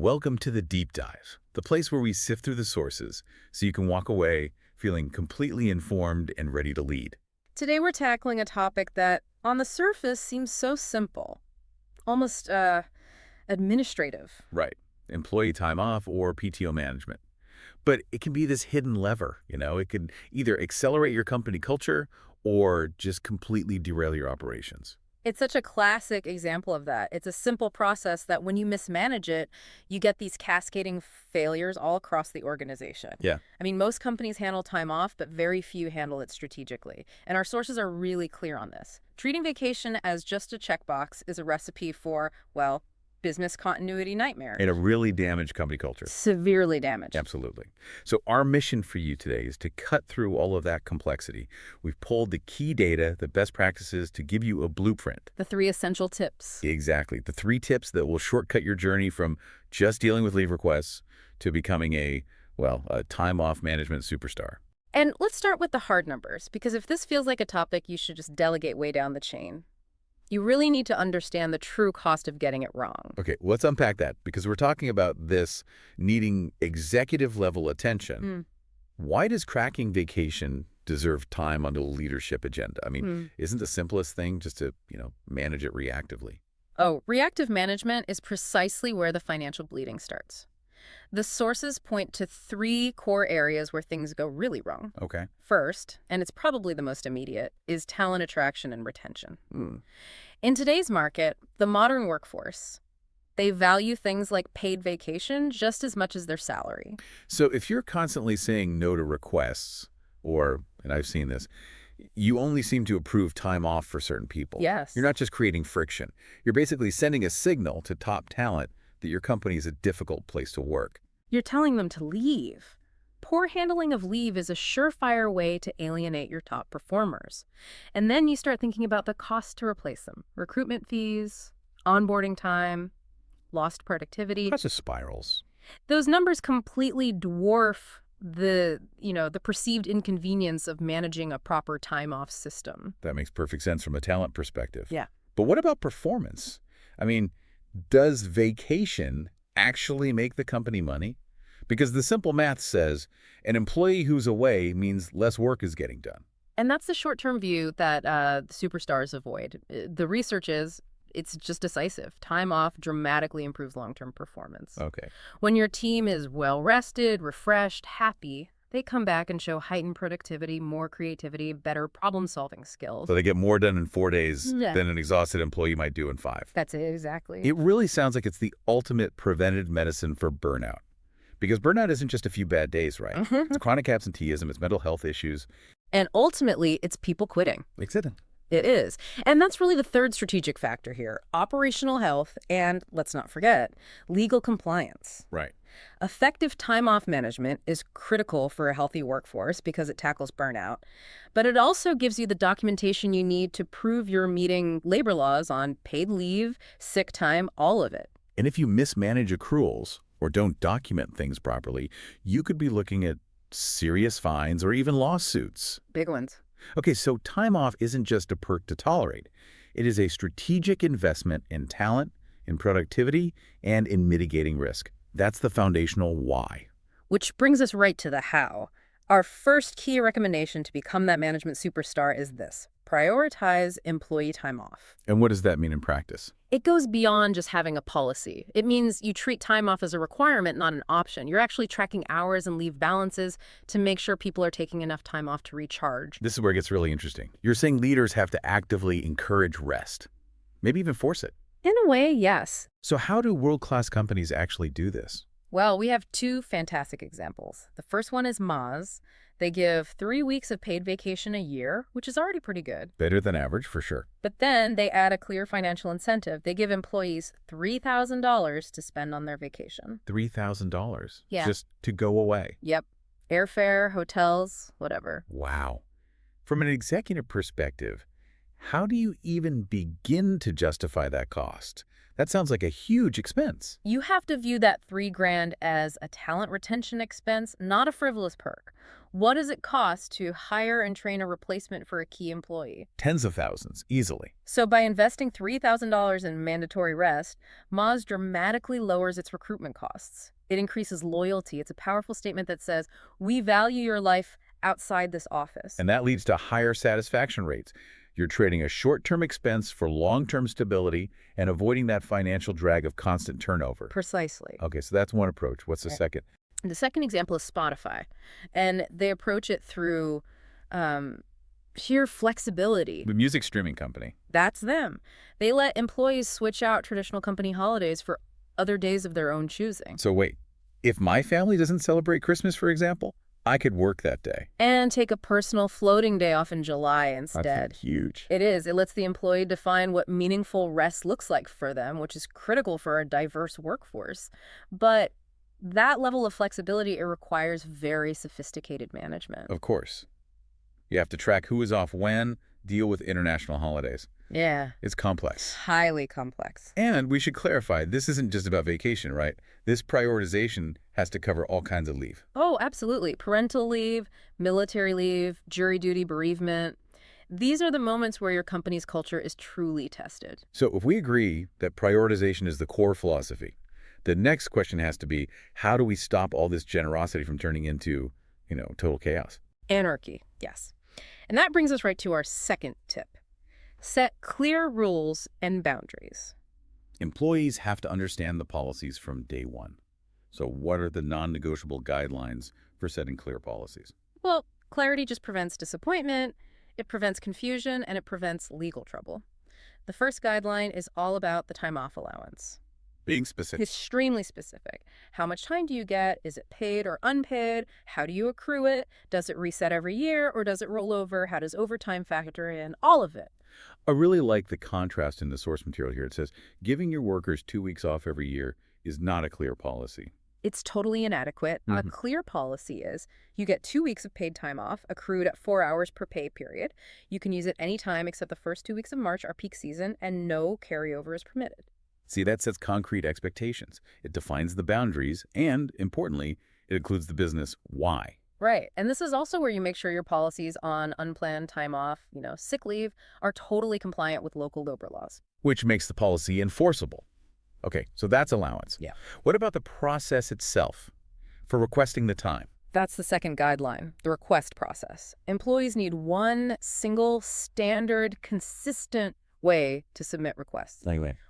Welcome to the Deep Dive, the place where we sift through the sources so you can walk away feeling completely informed and ready to lead. Today we're tackling a topic that, on the surface, seems so simple, almost administrative. Right. Employee time off or PTO management. But it can be this hidden lever, It can either accelerate your company culture or just completely derail your operations. It's such a classic example of that. It's a simple process that when you mismanage it, you get these cascading failures all across the organization. Yeah. I mean, most companies handle time off, but very few handle it strategically. And our sources are really clear on this. Treating vacation as just a checkbox is a recipe for, well, business continuity nightmares. And a really damaged company culture. Severely damaged. Absolutely. So our mission for you today is to cut through all of that complexity. We've pulled the key data, the best practices to give you a blueprint. The 3 essential tips. Exactly. The 3 tips that will shortcut your journey from just dealing with leave requests to becoming a time off management superstar. And let's start with the hard numbers, because if this feels like a topic you should just delegate way down the chain, you really need to understand the true cost of getting it wrong. Okay, let's unpack that because we're talking about this needing executive level attention. Why does cracking vacation deserve time on the leadership agenda? I mean, isn't the simplest thing just to, manage it reactively? Oh, reactive management is precisely where the financial bleeding starts. The sources point to 3 core areas where things go really wrong. Okay. First, and it's probably the most immediate, is talent attraction and retention. In today's market, the modern workforce, they value things like paid vacation just as much as their salary. So if you're constantly saying no to requests, and I've seen this, you only seem to approve time off for certain people. Yes. You're not just creating friction. You're basically sending a signal to top talent that your company is a difficult place to work. You're telling them to leave. Poor handling of leave is a surefire way to alienate your top performers. And then you start thinking about the cost to replace them. Recruitment fees, onboarding time, lost productivity. That's just spirals. Those numbers completely dwarf the perceived inconvenience of managing a proper time-off system. That makes perfect sense from a talent perspective. Yeah. But what about performance? I mean, does vacation actually make the company money? Because the simple math says an employee who's away means less work is getting done. And that's the short-term view that superstars avoid. The research is it's just decisive. Time off dramatically improves long-term performance. Okay. When your team is well-rested, refreshed, happy, they come back and show heightened productivity, more creativity, better problem-solving skills. So they get more done in 4 days than an exhausted employee might do in 5. That's it, exactly. It really sounds like it's the ultimate preventative medicine for burnout. Because burnout isn't just a few bad days, right? It's chronic absenteeism, it's mental health issues. And ultimately, it's people quitting. Exciting. It is. And that's really the third strategic factor here. Operational health and, let's not forget, legal compliance. Right. Effective time-off management is critical for a healthy workforce because it tackles burnout, but it also gives you the documentation you need to prove you're meeting labor laws on paid leave, sick time, all of it. And if you mismanage accruals or don't document things properly, you could be looking at serious fines or even lawsuits. Big ones. Okay, so time off isn't just a perk to tolerate. It is a strategic investment in talent, in productivity, and in mitigating risk. That's the foundational why. Which brings us right to the how. Our first key recommendation to become that management superstar is this: prioritize employee time off. And what does that mean in practice? It goes beyond just having a policy. It means you treat time off as a requirement, not an option. You're actually tracking hours and leave balances to make sure people are taking enough time off to recharge. This is where it gets really interesting. You're saying leaders have to actively encourage rest, maybe even force it. In a way, yes. So how do world-class companies actually do this? Well, we have 2 fantastic examples. The first one is Moz. They give 3 weeks of paid vacation a year, which is already pretty good. Better than average, for sure. But then they add a clear financial incentive. They give employees $3,000 to spend on their vacation. $3,000? Yeah. Just to go away? Yep. Airfare, hotels, whatever. Wow. From an executive perspective, how do you even begin to justify that cost? That sounds like a huge expense. You have to view that $3,000 as a talent retention expense, not a frivolous perk. What does it cost to hire and train a replacement for a key employee? Tens of thousands, easily. So by investing $3,000 in mandatory rest, Moz dramatically lowers its recruitment costs. It increases loyalty. It's a powerful statement that says, we value your life outside this office. And that leads to higher satisfaction rates. You're trading a short-term expense for long-term stability and avoiding that financial drag of constant turnover. Precisely. Okay, so that's one approach. What's the second? The second example is Spotify, and they approach it through sheer flexibility. The music streaming company. That's them. They let employees switch out traditional company holidays for other days of their own choosing. So wait, if my family doesn't celebrate Christmas, for example, I could work that day. And take a personal floating day off in July instead. That's huge. It is. It lets the employee define what meaningful rest looks like for them, which is critical for a diverse workforce. But that level of flexibility, it requires very sophisticated management. Of course. You have to track who is off when, deal with international holidays. Yeah. It's complex. Highly complex. And we should clarify, this isn't just about vacation, right? This prioritization has to cover all kinds of leave. Oh, absolutely. Parental leave, military leave, jury duty, bereavement. These are the moments where your company's culture is truly tested. So if we agree that prioritization is the core philosophy, the next question has to be, how do we stop all this generosity from turning into, total chaos? Anarchy, yes. And that brings us right to our second tip. Set clear rules and boundaries. Employees have to understand the policies from day one. So what are the non-negotiable guidelines for setting clear policies? Well, clarity just prevents disappointment, it prevents confusion, and it prevents legal trouble. The first guideline is all about the time off allowance. Being specific. Extremely specific. How much time do you get? Is it paid or unpaid? How do you accrue it? Does it reset every year or does it roll over? How does overtime factor in? All of it. I really like the contrast in the source material here. It says, giving your workers 2 weeks off every year is not a clear policy. It's totally inadequate. A clear policy is you get 2 weeks of paid time off, accrued at 4 hours per pay period. You can use it any time except the first 2 weeks of March, our peak season, and no carryover is permitted. See, that sets concrete expectations. It defines the boundaries, and, importantly, it includes the business why. Right. And this is also where you make sure your policies on unplanned time off, sick leave, are totally compliant with local labor laws. Which makes the policy enforceable. Okay, so that's allowance. Yeah. What about the process itself for requesting the time? That's the second guideline, the request process. Employees need one single, standard, consistent way to submit requests.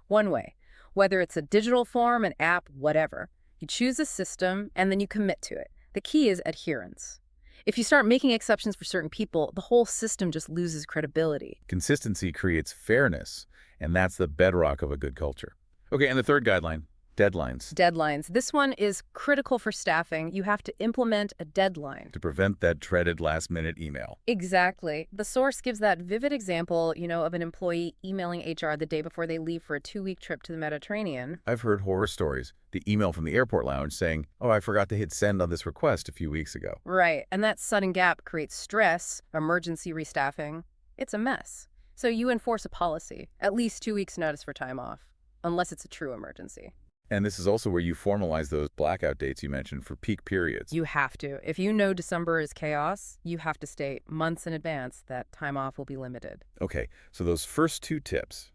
One way. Whether it's a digital form, an app, whatever. You choose a system, and then you commit to it. The key is adherence. If you start making exceptions for certain people, the whole system just loses credibility. Consistency creates fairness, and that's the bedrock of a good culture. Okay, and the third guideline, deadlines. Deadlines. This one is critical for staffing. You have to implement a deadline. To prevent that dreaded last-minute email. Exactly. The source gives that vivid example, of an employee emailing HR the day before they leave for a 2-week trip to the Mediterranean. I've heard horror stories. The email from the airport lounge saying, oh, I forgot to hit send on this request a few weeks ago. Right, and that sudden gap creates stress, emergency restaffing. It's a mess. So you enforce a policy, at least 2 weeks notice for time off, unless it's a true emergency. And this is also where you formalize those blackout dates you mentioned for peak periods. You have to. If you know December is chaos, you have to state months in advance that time off will be limited. Okay, so those first two tips,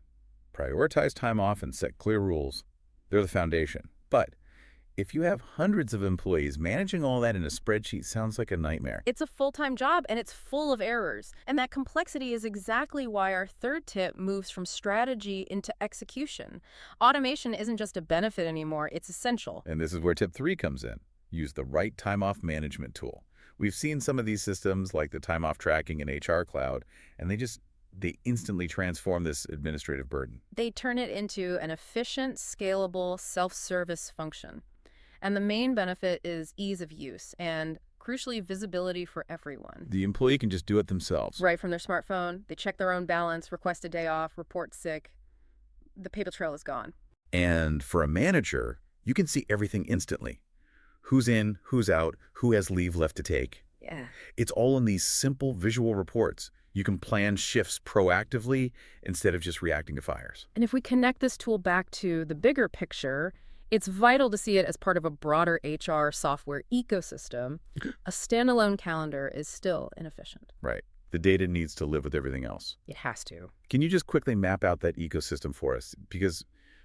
prioritize time off and set clear rules, they're the foundation. But if you have hundreds of employees, managing all that in a spreadsheet sounds like a nightmare. It's a full-time job, and it's full of errors. And that complexity is exactly why our third tip moves from strategy into execution. Automation isn't just a benefit anymore, it's essential. And this is where tip 3 comes in. Use the right time-off management tool. We've seen some of these systems like the time-off tracking in HR Cloud, and they instantly transform this administrative burden. They turn it into an efficient, scalable, self-service function. And the main benefit is ease of use and, crucially, visibility for everyone. The employee can just do it themselves. Right from their smartphone. They check their own balance, request a day off, report sick. The paper trail is gone. And for a manager, you can see everything instantly. Who's in, who's out, who has leave left to take. Yeah. It's all in these simple visual reports. You can plan shifts proactively instead of just reacting to fires. And if we connect this tool back to the bigger picture, it's vital to see it as part of a broader HR software ecosystem. A standalone calendar is still inefficient. Right. The data needs to live with everything else. It has to. Can you just quickly map out that ecosystem for us? Because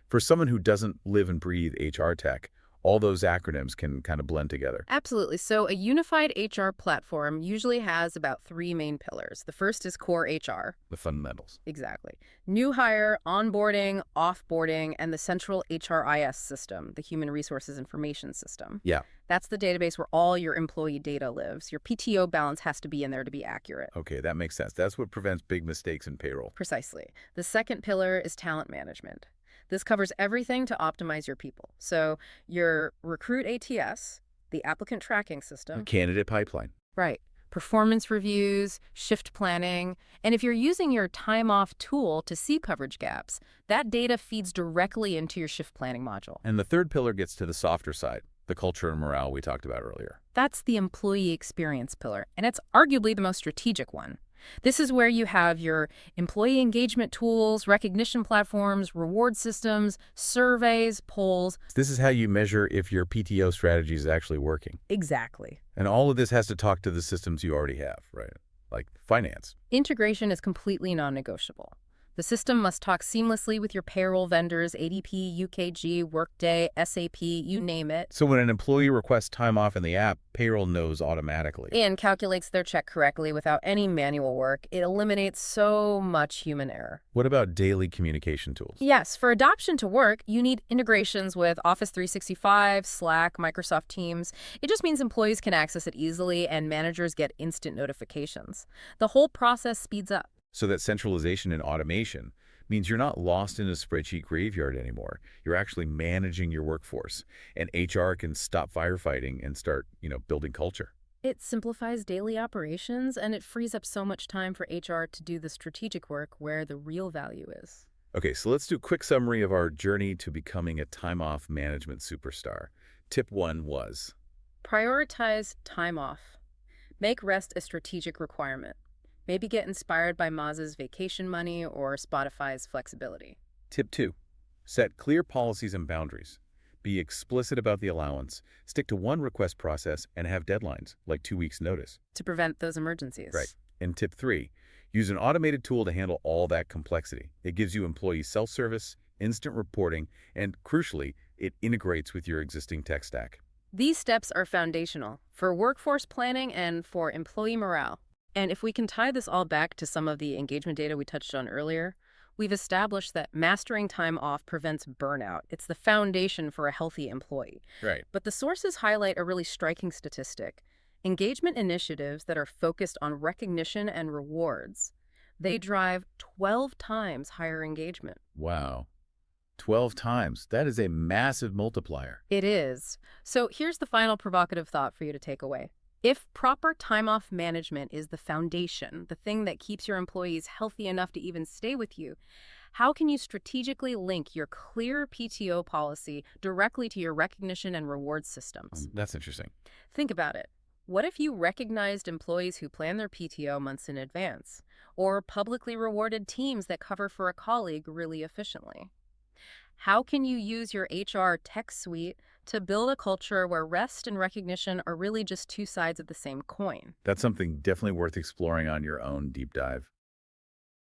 for someone who doesn't live and breathe HR tech, all those acronyms can kind of blend together. Absolutely. So a unified HR platform usually has about three main pillars. The first is core HR. The fundamentals. Exactly. New hire, onboarding, offboarding, and the central HRIS system, the Human Resources Information System. Yeah. That's the database where all your employee data lives. Your PTO balance has to be in there to be accurate. Okay, that makes sense. That's what prevents big mistakes in payroll. Precisely. The second pillar is talent management. This covers everything to optimize your people. So your recruit ATS, the applicant tracking system. A candidate pipeline. Right. Performance reviews, shift planning, and if you're using your time off tool to see coverage gaps, that data feeds directly into your shift planning module. And the third pillar gets to the softer side, the culture and morale we talked about earlier. That's the employee experience pillar, and it's arguably the most strategic one. This is where you have your employee engagement tools, recognition platforms, reward systems, surveys, polls. This is how you measure if your PTO strategy is actually working. Exactly. And all of this has to talk to the systems you already have, right? Like finance. Integration is completely non-negotiable. The system must talk seamlessly with your payroll vendors, ADP, UKG, Workday, SAP, you name it. So when an employee requests time off in the app, payroll knows automatically. And calculates their check correctly without any manual work. It eliminates so much human error. What about daily communication tools? Yes, for adoption to work, you need integrations with Office 365, Slack, Microsoft Teams. It just means employees can access it easily and managers get instant notifications. The whole process speeds up. So that centralization and automation means you're not lost in a spreadsheet graveyard anymore. You're actually managing your workforce. And HR can stop firefighting and start, building culture. It simplifies daily operations, and it frees up so much time for HR to do the strategic work where the real value is. Okay, so let's do a quick summary of our journey to becoming a time-off management superstar. Tip 1 was? Prioritize time off. Make rest a strategic requirement. Maybe get inspired by Moz's vacation money or Spotify's flexibility. Tip 2, set clear policies and boundaries. Be explicit about the allowance, stick to one request process, and have deadlines, like 2 weeks' notice. To prevent those emergencies. Right. And tip 3, use an automated tool to handle all that complexity. It gives you employees self-service, instant reporting, and crucially, it integrates with your existing tech stack. These steps are foundational for workforce planning and for employee morale. And if we can tie this all back to some of the engagement data we touched on earlier, we've established that mastering time off prevents burnout. It's the foundation for a healthy employee. Right. But the sources highlight a really striking statistic. Engagement initiatives that are focused on recognition and rewards, they drive 12 times higher engagement. Wow. 12 times. That is a massive multiplier. It is. So here's the final provocative thought for you to take away. If proper time-off management is the foundation, the thing that keeps your employees healthy enough to even stay with you, how can you strategically link your clear PTO policy directly to your recognition and reward systems? That's interesting. Think about it. What if you recognized employees who plan their PTO months in advance, or publicly rewarded teams that cover for a colleague really efficiently? How can you use your HR tech suite to build a culture where rest and recognition are really just two sides of the same coin? That's something definitely worth exploring on your own deep dive.